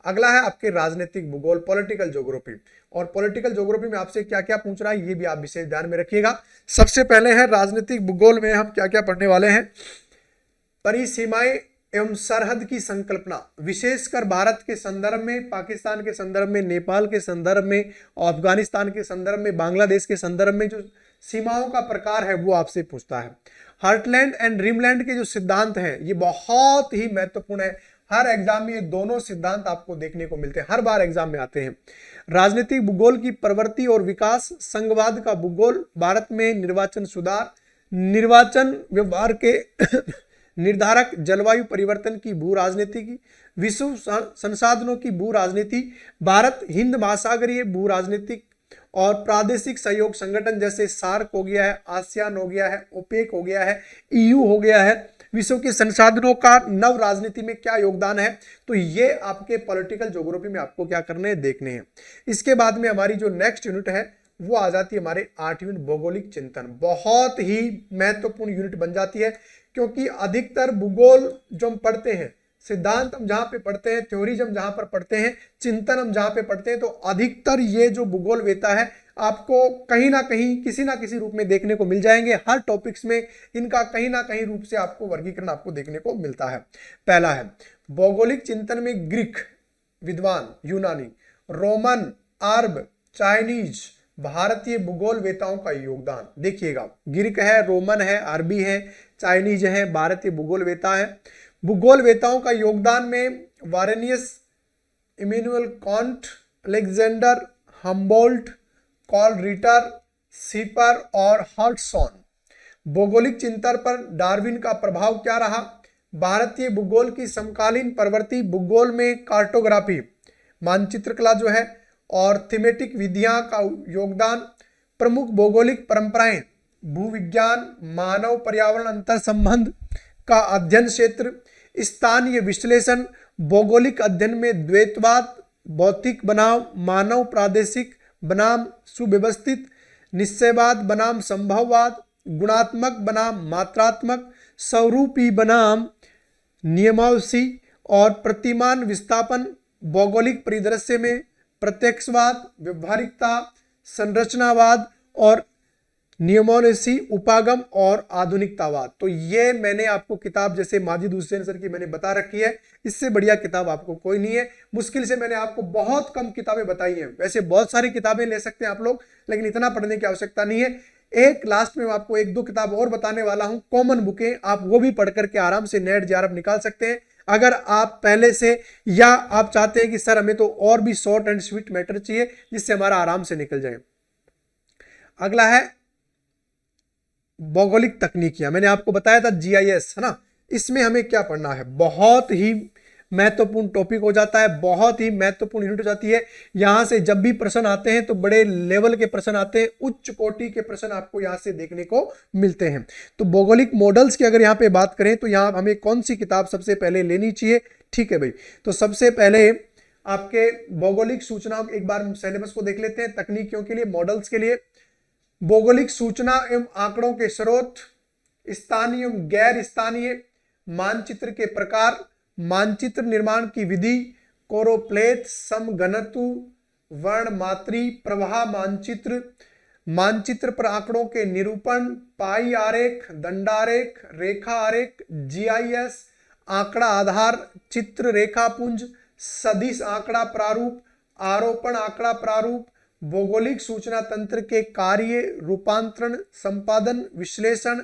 अगला है आपके राजनीतिक भूगोल, पॉलिटिकल ज्योग्राफी। और पॉलिटिकल ज्योग्राफी में आपसे क्या क्या पूछ रहा है ये भी आप विशेष ध्यान में रखिएगा। सबसे पहले है राजनीतिक भूगोल में हम क्या क्या पढ़ने वाले हैं, परिसीमाएं एवं सरहद की संकल्पना, विशेषकर भारत के संदर्भ में, पाकिस्तान के संदर्भ में, नेपाल के संदर्भ में, अफगानिस्तान के संदर्भ में, बांग्लादेश के संदर्भ में जो सीमाओं का प्रकार है वो आपसे पूछता है। हार्टलैंड एंड ड्रीमलैंड के जो सिद्धांत हैं ये बहुत ही महत्वपूर्ण है, हर एग्जाम में ये दोनों सिद्धांत आपको देखने को मिलते हैं, हर बार एग्जाम में आते हैं। राजनीतिक भूगोल की प्रवृत्ति और विकास, संघवाद का भूगोल, भारत में निर्वाचन सुधार, निर्वाचन व्यवहार के निर्धारक, जलवायु परिवर्तन की भू राजनीति की, विश्व संसाधनों की भू राजनीति, भारत हिंद महासागरीय भू राजनीतिक और प्रादेशिक सहयोग संगठन जैसे सार्क हो गया है, आसियान हो गया है, ओपेक हो गया है, ईयू हो गया है, विश्व के संसाधनों का नव राजनीति में क्या योगदान है, तो ये आपके पॉलिटिकल ज्योग्राफी में आपको क्या करने हैं, देखने हैं। इसके बाद में हमारी जो नेक्स्ट यूनिट है वो आ जाती है हमारे 8 यूनिट भौगोलिक चिंतन। बहुत ही महत्वपूर्ण यूनिट बन जाती है, क्योंकि अधिकतर भूगोल जो हम पढ़ते हैं, सिद्धांत हम जहां पे पढ़ते हैं, थ्योरी हम जहां पर पढ़ते हैं, चिंतन हम जहां पे पढ़ते हैं, तो अधिकतर ये जो भूगोल वेता है आपको कहीं ना कहीं किसी ना किसी रूप में देखने को मिल जाएंगे। हर टॉपिक्स में इनका कहीं ना कहीं रूप से आपको वर्गीकरण आपको देखने को मिलता है। पहला है भौगोलिक चिंतन में ग्रीक विद्वान, यूनानी, रोमन, अरब, चाइनीज, भारतीय भूगोल वेताओं का योगदान। देखिएगा ग्रीक है, रोमन है, अरबी है, चाइनीज है, भारतीय भूगोल वेता है। भूगोल वेताओं का योगदान में Varenius, Immanuel Kant, Alexander Humboldt, Carl Ritter, सीपर और हर्टसॉन। भौगोलिक चिंतन पर डार्विन का प्रभाव क्या रहा, भारतीय भूगोल की समकालीन प्रवृत्ति, भूगोल में कार्टोग्राफी, मानचित्र कला जो है, और थीमेटिक विधियां का योगदान, प्रमुख भौगोलिक परंपराएं, भूविज्ञान, मानव पर्यावरण अंतर संबंध का अध्ययन क्षेत्र, स्थानीय विश्लेषण, भौगोलिक अध्ययन में द्वैतवाद, भौतिक बनाम मानव प्रादेशिक बनाम सुव्यवस्थित, निश्चयवाद बनाम संभववाद, गुणात्मक बनाम मात्रात्मक, स्वरूपी बनाम नियमावशी और प्रतिमान विस्थापन, भौगोलिक परिदृश्य में प्रत्यक्षवाद, व्यवहारिकता, संरचनावाद और नियमानुसारी, उपागम और आधुनिकतावाद। तो ये मैंने आपको किताब जैसे माजिद हुसैन सर की मैंने बता रखी है, इससे बढ़िया किताब आपको कोई नहीं है। मुश्किल से मैंने आपको बहुत कम किताबें बताई हैं, वैसे बहुत सारी किताबें ले सकते हैं आप लोग, लेकिन इतना पढ़ने की आवश्यकता नहीं है। एक लास्ट में आपको एक दो किताब और बताने वाला हूं, कॉमन बुकें, आप वो भी पढ़ करके आराम से नेट जेआरएफ निकाल सकते हैं अगर आप पहले से, या आप चाहते हैं कि सर हमें तो और भी शॉर्ट एंड स्वीट मैटर चाहिए जिससे हमारा आराम से निकल जाए। अगला है भौगोलिक तकनीकियां, मैंने आपको बताया था जीआईएस है ना, इसमें हमें क्या पढ़ना है, बहुत ही महत्वपूर्ण टॉपिक हो जाता है, बहुत ही महत्वपूर्ण यूनिट हो जाती है। यहां से जब भी प्रश्न आते हैं तो बड़े लेवल के प्रश्न आते हैं, उच्च कोटि के प्रश्न आपको यहां से देखने को मिलते हैं। तो भौगोलिक मॉडल्स की अगर यहाँ पे बात करें तो यहाँ हमें कौन सी किताब सबसे पहले लेनी चाहिए, ठीक है भाई, तो सबसे पहले आपके भौगोलिक सूचनाओं, एक बार सिलेबस को देख लेते हैं। तकनीकियों के लिए, मॉडल्स के लिए, भौगोलिक सूचना एवं आंकड़ों के स्रोत, स्थानीय एवं गैर स्थानीय, मानचित्र के प्रकार, मानचित्र निर्माण की विधि, कोरोप्लेथ, समघनत्व, वर्णमात्री, प्रवाह मानचित्र, मानचित्र पर आंकड़ों के निरूपण, पाई आरेख, दंडारेख, रेखा आरेख, जीआईएस, आंकड़ा आधार, चित्र रेखापुंज, सदिश आंकड़ा प्रारूप, आरोपण आंकड़ा प्रारूप, भौगोलिक सूचना तंत्र के कार्य, रूपांतरण, संपादन, विश्लेषण,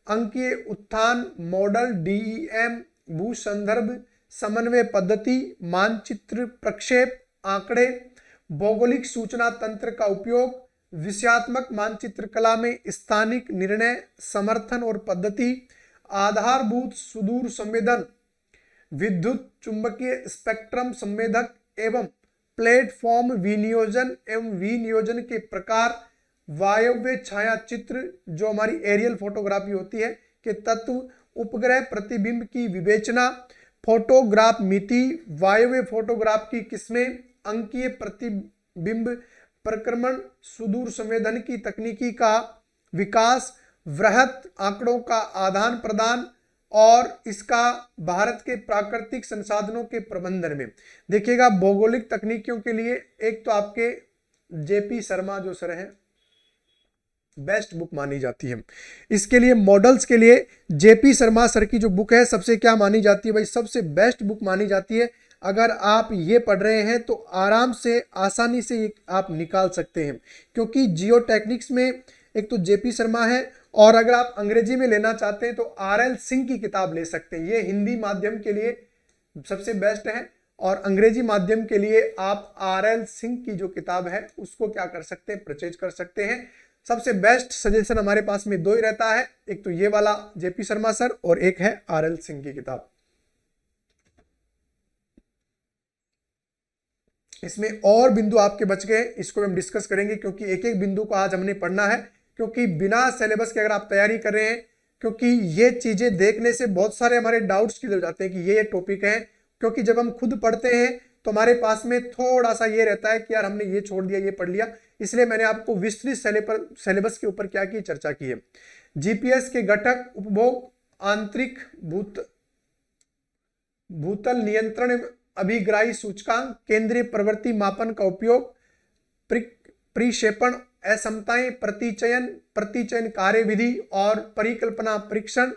अंकीय उत्थान, मॉडल, डीईएम, भू संदर्भ, समन्वय पद्धति, मानचित्र प्रक्षेप, आंकड़े, भौगोलिक सूचना तंत्र का उपयोग, विषयात्मक मानचित्र कला में स्थानिक निर्णय, समर्थन और पद्धति, आधारभूत सुदूर संवेदन, विद्युत चुंबकीय स्पेक्ट्रम संवेदक एवं प्लेटफॉर्म विनियोजन एवं विनियोजन के प्रकार, वायव्य छाया चित्र जो हमारी एरियल फोटोग्राफी होती है के तत्व, उपग्रह प्रतिबिंब की विवेचना, फोटोग्राफ मिति, वायव्य फोटोग्राफ की किस्में, अंकीय प्रतिबिंब प्रक्रमण, सुदूर संवेदन की तकनीकी का विकास, वृहत आंकड़ों का आदान प्रदान और इसका भारत के प्राकृतिक संसाधनों के प्रबंधन में। देखिएगा भौगोलिक तकनीकियों के लिए एक तो आपके जेपी शर्मा जो सर हैं बेस्ट बुक मानी जाती है। इसके लिए मॉडल्स के लिए जेपी शर्मा सर की जो बुक है सबसे क्या मानी जाती है भाई, सबसे बेस्ट बुक मानी जाती है। अगर आप ये पढ़ रहे हैं तो आराम से आसानी से आप निकाल सकते हैं, क्योंकि जियो टेक्निक्स में एक तो जेपी शर्मा है और अगर आप अंग्रेजी में लेना चाहते हैं तो आरएल सिंह की किताब ले सकते हैं। ये हिंदी माध्यम के लिए सबसे बेस्ट है और अंग्रेजी माध्यम के लिए आप आरएल सिंह की जो किताब है उसको क्या कर सकते हैं, परचेज कर सकते हैं। सबसे बेस्ट सजेशन हमारे पास में दो ही रहता है, एक तो ये वाला जेपी शर्मा सर और एक है आरएल सिंह की किताब। इसमें और बिंदु आपके बच गए, इसको हम डिस्कस करेंगे क्योंकि एक एक बिंदु को आज हमने पढ़ना है, क्योंकि बिना सिलेबस के अगर आप तैयारी कर रहे हैं, क्योंकि ये चीजें देखने से बहुत सारे हमारे डाउट्स क्लियर हो जाते हैं कि ये टॉपिक है, क्योंकि जब हम खुद पढ़ते हैं तो हमारे पास में थोड़ा सा ये रहता है कि यार हमने ये छोड़ दिया, ये पढ़ लिया। इसलिए मैंने आपको विस्तृत सिलेबस के ऊपर क्या की चर्चा की है। जीपीएस के घटक, उपभोग, आंतरिक भूतल नियंत्रण, अभिग्राही सूचकांक, केंद्रीय प्रवृत्ति मापन का उपयोग, परिक्षेपण, असमताएं, प्रतिचयन कार्यविधि और परिकल्पना परीक्षण।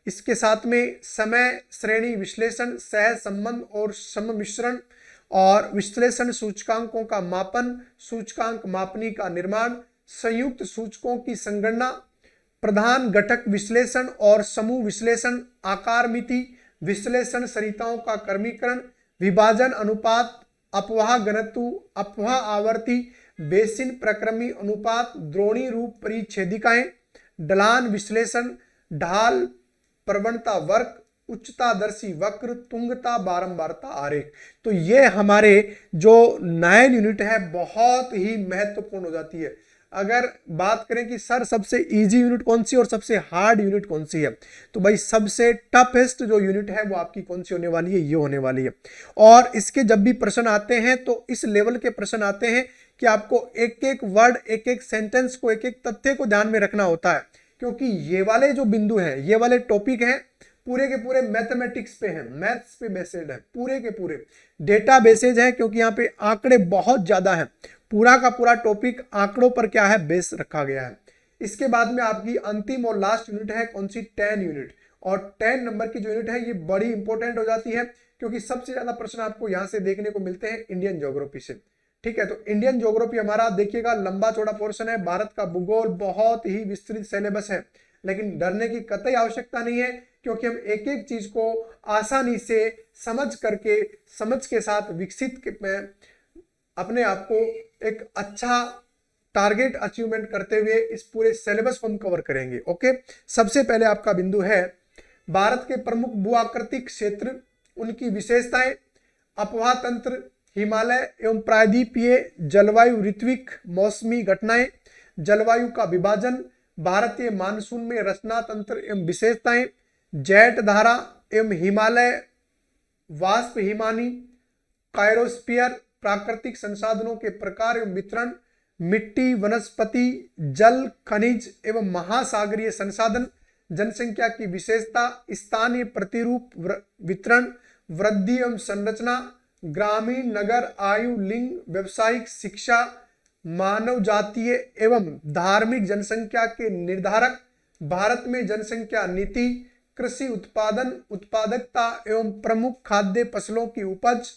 इसके साथ में समय श्रेणी विश्लेषण, सह संबंध और सम्मिश्रण और विश्लेषण, सूचकांकों का मापन, सूचकांक मापनी का निर्माण, संयुक्त सूचकों की संगणना, प्रधान घटक विश्लेषण और समूह विश्लेषण, आकार मिति विश्लेषण, सरिताओं का क्रमीकरण, विभाजन अनुपात, अपवाह घनत्व, अपवाह आवर्ती, बेसिन प्रक्रमी अनुपात, द्रोणी रूप परिच्छेदिकाएं, ढलान विश्लेषण, ढाल प्रवणता वक्र, उच्चतादर्शी वक्र, तुंगता बारंबारता आरेख। तो ये हमारे जो 9 यूनिट है बहुत ही महत्वपूर्ण हो जाती है। अगर बात करें कि सर सबसे इजी यूनिट कौन सी और सबसे हार्ड यूनिट कौन सी है, तो भाई सबसे टफेस्ट जो यूनिट है वो आपकी कौन सी होने वाली है, ये होने वाली है। और इसके जब भी प्रश्न आते हैं तो इस लेवल के प्रश्न आते हैं कि आपको एक एक वर्ड, एक एक सेंटेंस को, एक एक तथ्य को ध्यान में रखना होता है, क्योंकि ये वाले जो बिंदु हैं, ये वाले टॉपिक हैं पूरे के पूरे मैथमेटिक्स पे हैं, मैथ्स पे बेस्ड है, पूरे के पूरे डेटा बेसेज है, क्योंकि यहाँ पे आंकड़े बहुत ज्यादा हैं। पूरा का पूरा टॉपिक आंकड़ों पर क्या है, बेस रखा गया है। इसके बाद में आपकी अंतिम और लास्ट यूनिट है कौन सी, 10 यूनिट। और 10 नंबर की जो यूनिट है ये बड़ी इंपॉर्टेंट हो जाती है, क्योंकि सबसे ज्यादा प्रश्न आपको यहां से देखने को मिलते हैं इंडियन ज्योग्राफी से। ठीक है, तो इंडियन ज्योग्राफी हमारा देखिएगा लंबा चौड़ा पोर्शन है। भारत का भूगोल बहुत ही विस्तृत सिलेबस है, लेकिन डरने की कतई आवश्यकता नहीं है, क्योंकि हम एक एक चीज को आसानी से समझ के साथ विकसित में अपने आप को एक अच्छा टारगेट अचीवमेंट करते हुए इस पूरे सिलेबस को हम कवर करेंगे। ओके, सबसे पहले आपका बिंदु है भारत के प्रमुख भूआकृतिक क्षेत्र, उनकी विशेषताएं, अपवाह तंत्र, हिमालय एवं प्रायद्वीपीय जलवायु, ऋत्विक मौसमी घटनाएं, जलवायु का विभाजन, भारतीय मानसून में रचना तंत्र एवं विशेषताएं, जेट धारा एवं हिमालय वाष्प हिमानी, कायरोस्फीयर, प्राकृतिक संसाधनों के प्रकार एवं वितरण, मिट्टी, वनस्पति, जल, खनिज एवं महासागरीय संसाधन, जनसंख्या की विशेषता, स्थानीय प्रतिरूप वितरण, वृद्धि एवं संरचना, ग्रामीण नगर, आयु, लिंग, व्यावसायिक शिक्षा, मानव जातीय एवं धार्मिक जनसंख्या के निर्धारक, भारत में जनसंख्या नीति, कृषि उत्पादन, उत्पादकता एवं प्रमुख खाद्य फसलों की उपज,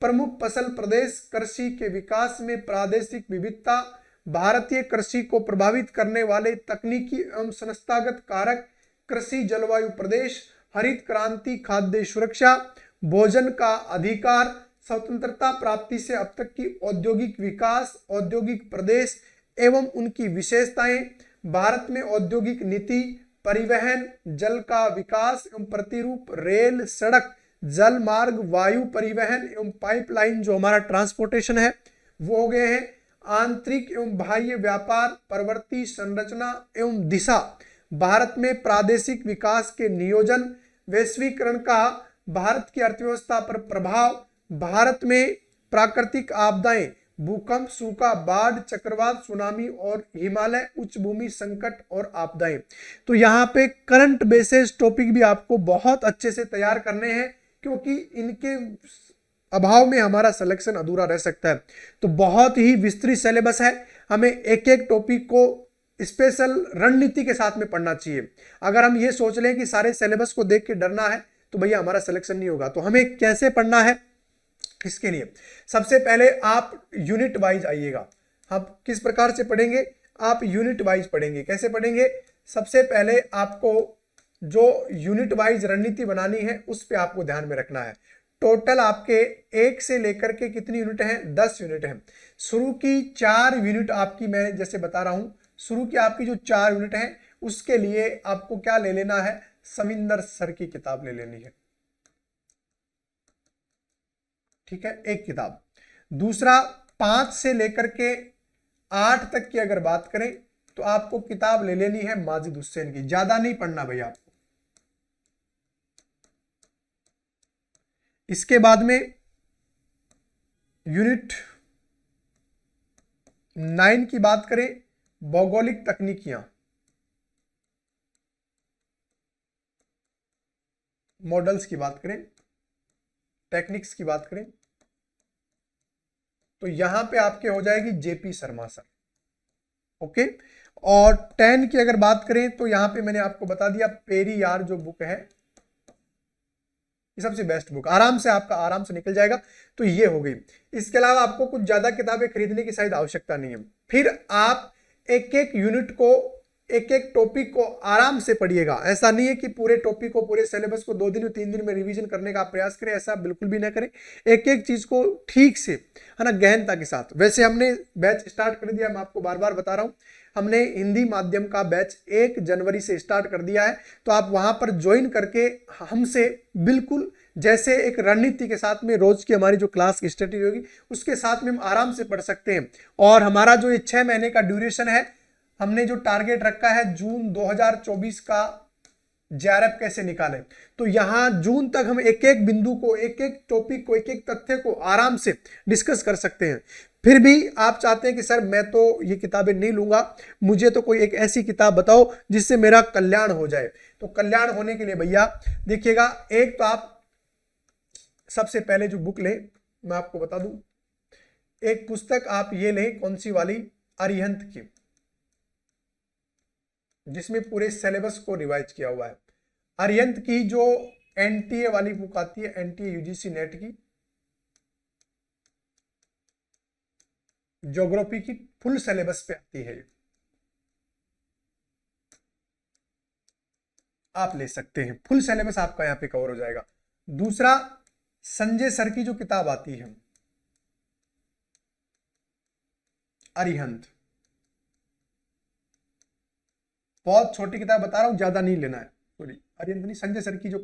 प्रमुख फसल प्रदेश, कृषि के विकास में प्रादेशिक विविधता, भारतीय कृषि को प्रभावित करने वाले तकनीकी एवं संस्थागत कारक, कृषि जलवायु प्रदेश, हरित क्रांति, खाद्य सुरक्षा, भोजन का अधिकार, स्वतंत्रता प्राप्ति से अब तक की औद्योगिक विकास, औद्योगिक प्रदेश एवं उनकी विशेषताएं, भारत में औद्योगिक नीति, परिवहन, जल का विकास एवं प्रतिरूप, रेल, सड़क, जल मार्ग, वायु परिवहन एवं पाइपलाइन, जो हमारा ट्रांसपोर्टेशन है वो हो गए हैं, आंतरिक एवं बाह्य व्यापार, प्रवृत्ति, संरचना एवं दिशा, भारत में प्रादेशिक विकास के नियोजन, वैश्वीकरण का भारत की अर्थव्यवस्था पर प्रभाव, भारत में प्राकृतिक आपदाएं, भूकंप, सूखा, बाढ़, चक्रवात, सुनामी और हिमालय उच्च भूमि संकट और आपदाएं। तो यहाँ पे करंट बेसिस टॉपिक भी आपको बहुत अच्छे से तैयार करने हैं, क्योंकि इनके अभाव में हमारा सिलेक्शन अधूरा रह सकता है। तो बहुत ही विस्तृत सिलेबस है, हमें एक एक टॉपिक को स्पेशल रणनीति के साथ में पढ़ना चाहिए। अगर हम ये सोच लें कि सारे सिलेबस को देख के डरना है तो भैया हमारा सिलेक्शन नहीं होगा। तो हमें कैसे पढ़ना है, इसके लिए सबसे पहले आप यूनिट वाइज आइएगा। हम किस प्रकार से पढ़ेंगे, आप यूनिट वाइज पढ़ेंगे। कैसे पढ़ेंगे, सबसे पहले आपको जो यूनिट वाइज रणनीति बनानी है उस पे आपको ध्यान में रखना है। टोटल आपके 1 से लेकर के कितनी यूनिट हैं, 10 यूनिट हैं। शुरू की 4 यूनिट आपकी, मैं जैसे बता रहा हूं, शुरू की आपकी जो 4 यूनिट हैं उसके लिए आपको क्या ले लेना है, सविंदर सर की किताब ले लेनी है। ठीक है, एक किताब। दूसरा, 5 से लेकर के 8 तक की अगर बात करें तो आपको किताब ले लेनी है माजिद हुसैन की। ज्यादा नहीं पढ़ना भैया आपको। इसके बाद में यूनिट 9 की बात करें, भौगोलिक तकनीकियां, मॉडल्स की बात करें, टेक्निक्स की बात करें, तो यहां पे आपके हो जाएगी जेपी शर्मा सर। ओके, और 10 की अगर बात करें तो यहां पे मैंने आपको बता दिया पेरियार जो बुक है, ये सबसे बेस्ट बुक, आराम से आपका आराम से निकल जाएगा। तो ये हो गई। इसके अलावा आपको कुछ ज्यादा किताबें खरीदने की शायद आवश्यकता नहीं है। फिर आप एक एक यूनिट को, एक एक टॉपिक को आराम से पढ़िएगा। ऐसा नहीं है कि पूरे टॉपिक को, पूरे सिलेबस को 2 दिन 3 दिन में रिवीजन करने का प्रयास करें, ऐसा बिल्कुल भी ना करें। एक एक चीज को ठीक से, है ना, गहनता के साथ। वैसे हमने बैच स्टार्ट कर दिया, मैं आपको बार बार बता रहा हूं, हमने हिंदी माध्यम का बैच 1 जनवरी से स्टार्ट कर दिया है। तो आप वहां पर ज्वाइन करके हमसे बिल्कुल जैसे एक रणनीति के साथ में रोज की हमारी जो क्लास की स्ट्रेटेजी होगी उसके साथ में हम आराम से पढ़ सकते हैं। और हमारा जो ये 6 महीने का ड्यूरेशन है, हमने जो टारगेट रखा है जून 2024 का जेआरएफ कैसे निकालें, तो यहां जून तक हम एक एक बिंदु को, एक एक टॉपिक को, एक एक तथ्य को आराम से डिस्कस कर सकते हैं। फिर भी आप चाहते हैं कि सर मैं तो ये किताबें नहीं लूंगा, मुझे तो कोई एक ऐसी किताब बताओ जिससे मेरा कल्याण हो जाए। तो कल्याण होने के लिए भैया देखिएगा, एक तो आप सबसे पहले जो बुक लें, मैं आपको बता दूं, एक पुस्तक आप ये लें, कौन सी वाली, अरिहंत की, जिसमें पूरे सिलेबस को रिवाइज किया हुआ है। अरिहंत की जो एनटीए वाली बुक आती है, एनटीए यूजीसी नेट की, ज्योग्राफी की फुल सिलेबस पे आती है, आप ले सकते हैं, फुल सिलेबस आपका यहाँ पे कवर हो जाएगा। दूसरा, संजय सर की जो किताब आती है अरिहंत, बहुत छोटी किताब बता रहा हूं, ज्यादा नहीं लेना है, सॉरी अरिहंत नहीं, संजय सर की जो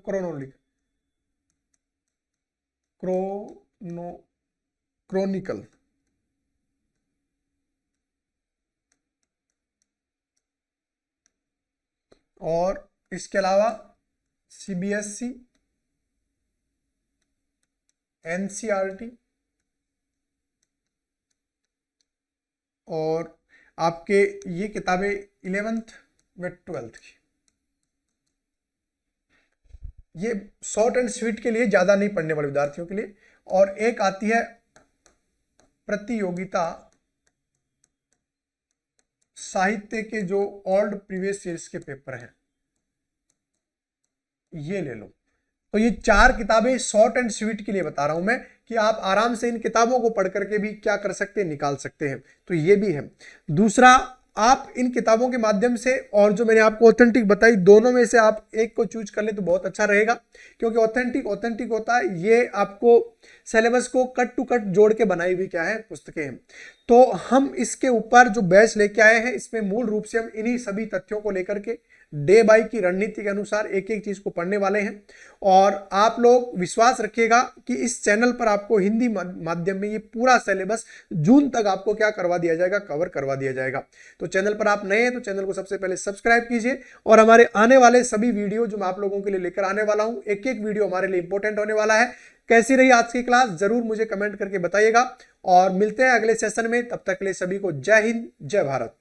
क्रोनिकल, और इसके अलावा सीबीएसई, एनसीईआरटी और आपके ये किताबें 11th व 12th की, ये शॉर्ट एंड स्वीट के लिए, ज्यादा नहीं पढ़ने वाले विद्यार्थियों के लिए। और एक आती है प्रतियोगिता साहित्य के जो ओल्ड प्रीवियस ईयर्स के पेपर हैं, ये ले लो। तो ये 4 किताबें शॉर्ट एंड स्वीट के लिए बता रहा हूं मैं, कि आप आराम से इन किताबों को पढ़ करके भी क्या कर सकते हैं, निकाल सकते हैं। तो ये भी है। दूसरा, आप इन किताबों के माध्यम से और जो मैंने आपको ऑथेंटिक बताई, दोनों में से आप एक को चूज कर ले तो बहुत अच्छा रहेगा, क्योंकि ऑथेंटिक होता है, ये आपको सिलेबस को कट टू कट जोड़ के बनाई हुई क्या है, पुस्तकें हैं। तो हम इसके ऊपर जो बैच लेके आए हैं, इसमें मूल रूप से हम इन्हीं सभी तथ्यों को लेकर के डे बाय की रणनीति के अनुसार एक एक चीज को पढ़ने वाले हैं। और आप लोग विश्वास रखिएगा कि इस चैनल पर आपको हिंदी माध्यम में ये पूरा सिलेबस जून तक आपको क्या करवा दिया जाएगा, कवर करवा दिया जाएगा। तो चैनल पर आप नए हैं तो चैनल को सबसे पहले सब्सक्राइब कीजिए, और हमारे आने वाले सभी वीडियो जो मैं आप लोगों के लिए लेकर आने वाला हूं, एक एक वीडियो हमारे लिए इंपॉर्टेंट होने वाला है। कैसी रही आज की क्लास, जरूर मुझे कमेंट करके बताइएगा, और मिलते हैं अगले सेशन में। तब तक के लिए सभी को जय हिंद, जय भारत।